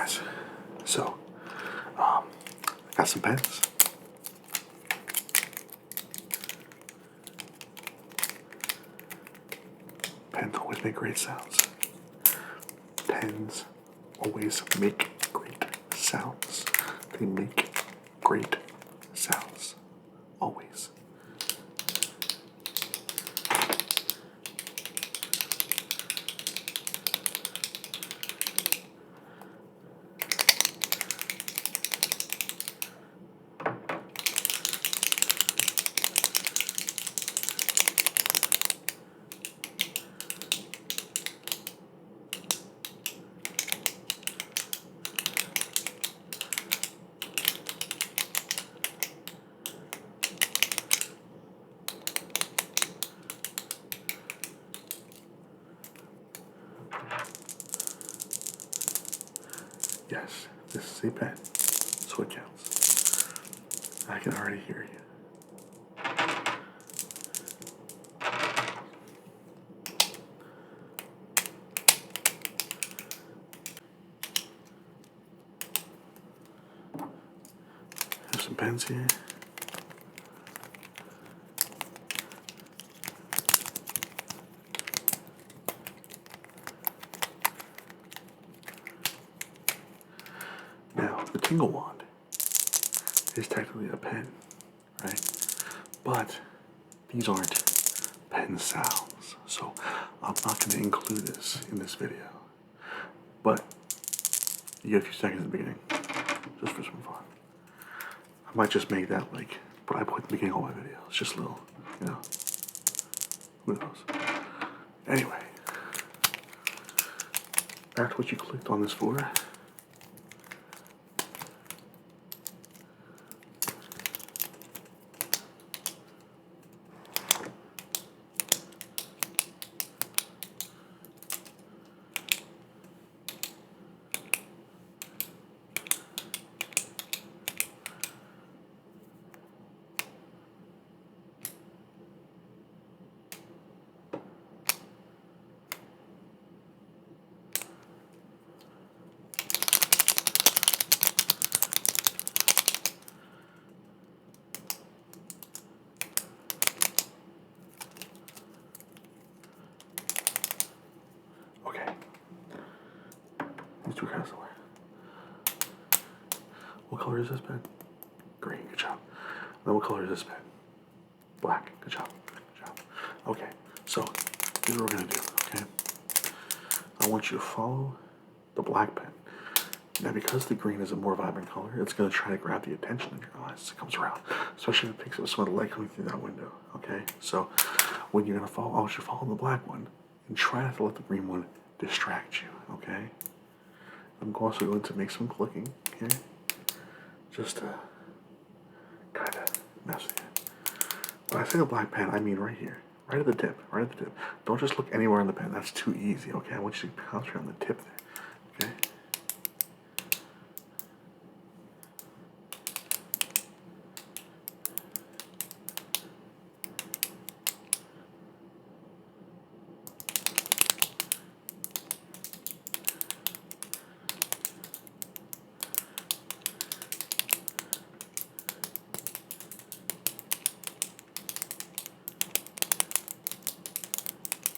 guys. So, I got some pens. Pens always make great sounds. Pens always make great sounds. They make great sounds. Always. Yes, this is a pen, so it counts. I can already hear you. Have some pens here. Now, the Tingle Wand is technically a pen, right? But these aren't pen sounds, so I'm not going to include this in this video. But you get a few seconds at the beginning, just for some fun. I might just make that like what I put at the beginning of all my videos. Just a little, you know, who knows. Anyway, back to what you clicked on this for. Okay. These two cast away. What color is this pen? Green, good job. Then what color is this pen? Black, good job, good job. Okay, so here's what we're gonna do, okay? I want you to follow the black pen. Now because the green is a more vibrant color, it's gonna try to grab the attention of your eyes as it comes around. Especially if it picks up some of the light coming through that window, okay? So when you're gonna follow, I want you to follow the black one and try not to let the green one distract you, okay? I'm also going to make some clicking, okay? Just to kind of mess with it. When I say the black pen, I mean right here. Right at the tip, right at the tip. Don't just look anywhere on the pen, that's too easy, okay? I want you to concentrate on the tip there, okay?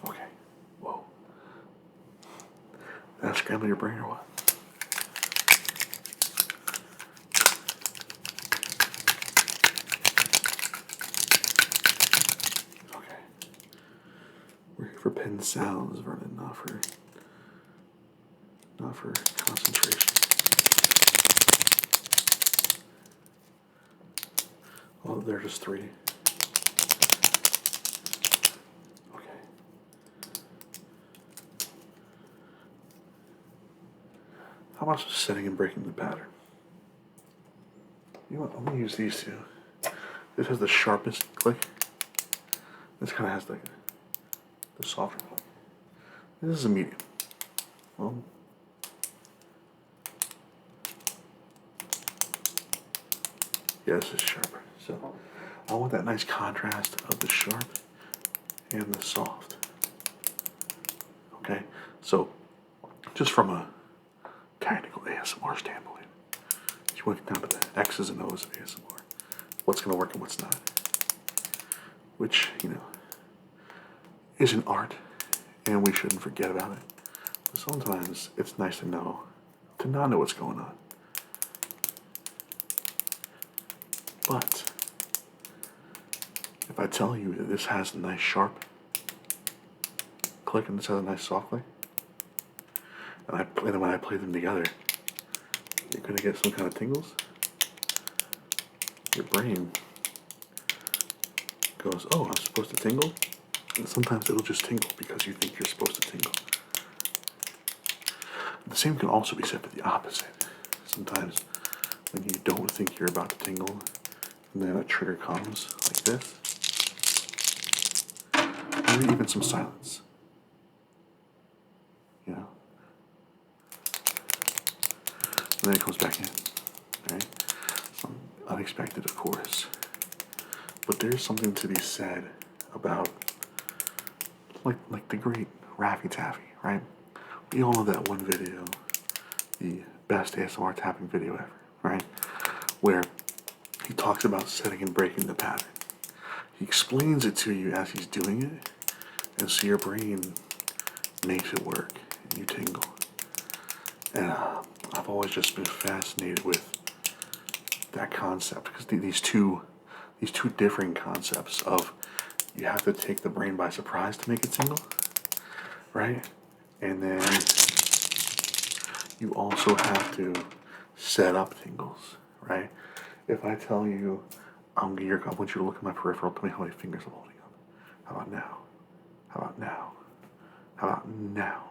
Okay, whoa. Did that scramble your brain or what? Okay. We're here for pen sounds, Vernon, not for concentration. Oh, they're just three. Okay. How about just setting and breaking the pattern? You know what? I'm gonna use these two. This has the sharpest click. This kind of has the softer click. This is a medium. Well, yeah, this is sharper. So I want that nice contrast of the sharp and the soft. Okay, so just from a technical ASMR standpoint. You want to get down to the X's and O's of ASMR. What's going to work and what's not. Which, is an art, and we shouldn't forget about it. But sometimes it's nice to not know what's going on. But if I tell you that this has a nice sharp click and this has a nice soft click, and when I play them together, you're gonna get some kind of tingles. Your brain goes, "Oh, I'm supposed to tingle," and sometimes it'll just tingle because you think you're supposed to tingle. The same can also be said for the opposite. Sometimes when you don't think you're about to tingle, and then a trigger comes like this, maybe even some silence. And then it comes back in, right? Unexpected, of course. But there's something to be said about, like the great Raffy Taffy, right? We all know that one video, the best ASMR tapping video ever, right? Where he talks about setting and breaking the pattern. He explains it to you as he's doing it, and so your brain makes it work, and you tingle. And I've always just been fascinated with that concept because these two differing concepts of you have to take the brain by surprise to make it tingle, right? And then you also have to set up tingles, right? If I tell you, I want you to look at my peripheral, tell me how many fingers I'm holding up. How about now? How about now? How about now?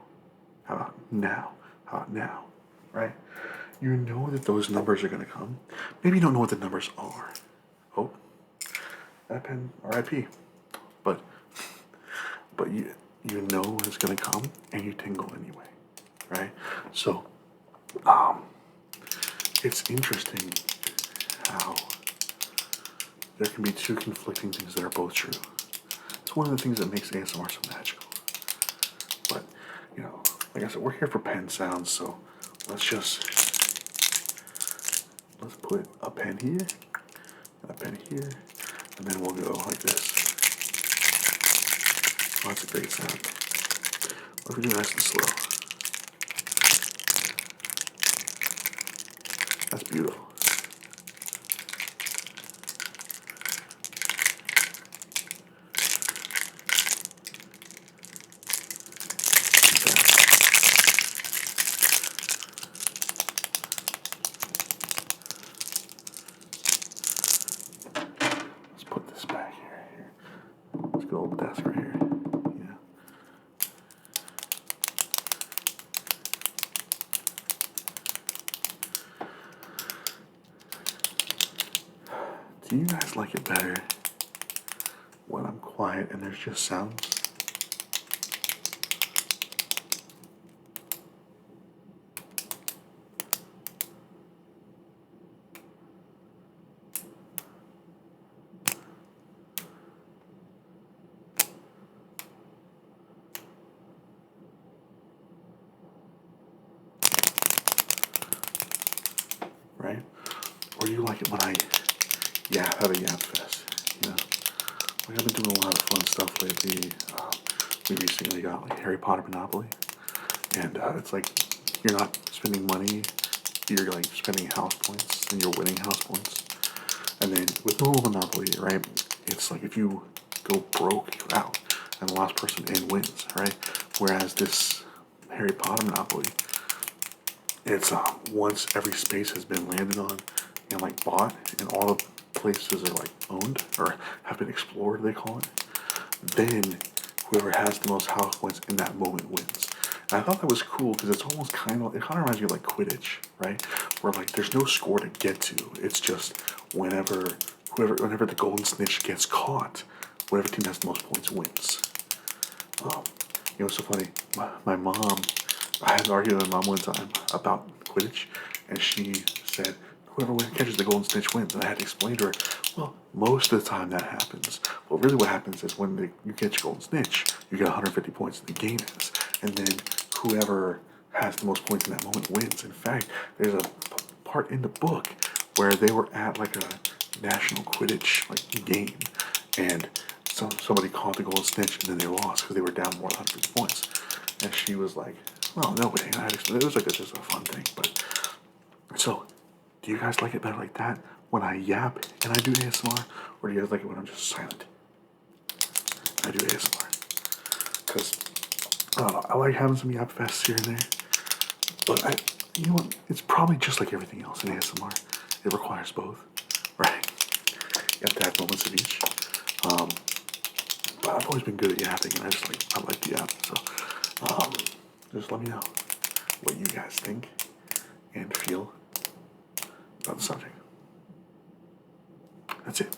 How about now? How about now? Right? You know that those numbers are going to come. Maybe you don't know what the numbers are. Oh, that pen, RIP. But you know it's going to come, and you tingle anyway, right? So, it's interesting how there can be two conflicting things that are both true. It's one of the things that makes ASMR so magical. But, like I said, we're here for pen sounds, so let's put a pen here, and a pen here, and then we'll go like this. Oh, that's a great sound. What if we do nice and slow? That's beautiful. Let's put this back here. Let's go old desk right here. Yeah. Do you guys like it better when I'm quiet and there's just sounds? Right? Or you like it when I have a yap fest, Like I've been doing a lot of fun stuff lately. We recently got like Harry Potter Monopoly, and it's like you're not spending money, you're like spending house points, and you're winning house points. And then with normal Monopoly, right, it's like if you go broke, you're out, and the last person in wins, right? Whereas this Harry Potter Monopoly, it's once every space has been landed on and like bought, and all the places are like owned or have been explored, they call it. Then whoever has the most house points in that moment wins. And I thought that was cool because it kind of reminds me of like Quidditch, right? Where like there's no score to get to. It's just whenever the golden snitch gets caught, whatever team has the most points wins. It's so funny. My mom, I had an argument with my mom one time about Quidditch, and she said, whoever catches the golden snitch wins. And I had to explain to her, well, most of the time that happens. Well, really what happens is when you catch golden snitch, you get 150 points, and the game ends. And then whoever has the most points in that moment wins. In fact, there's a part in the book where they were at like a national Quidditch like game, and somebody caught the golden snitch, and then they lost because they were down more than 150 points. And she was like, "Well, no way." It was like just a fun thing. But so, do you guys like it better like that when I yap and I do ASMR, or do you guys like it when I'm just silent? I do ASMR because I like having some yap fests here and there. But you know what? It's probably just like everything else in ASMR. It requires both, right? You have to have moments of each. But I've always been good at yapping, and I like to yap. So, just let me know what you guys think and feel about the subject. That's it.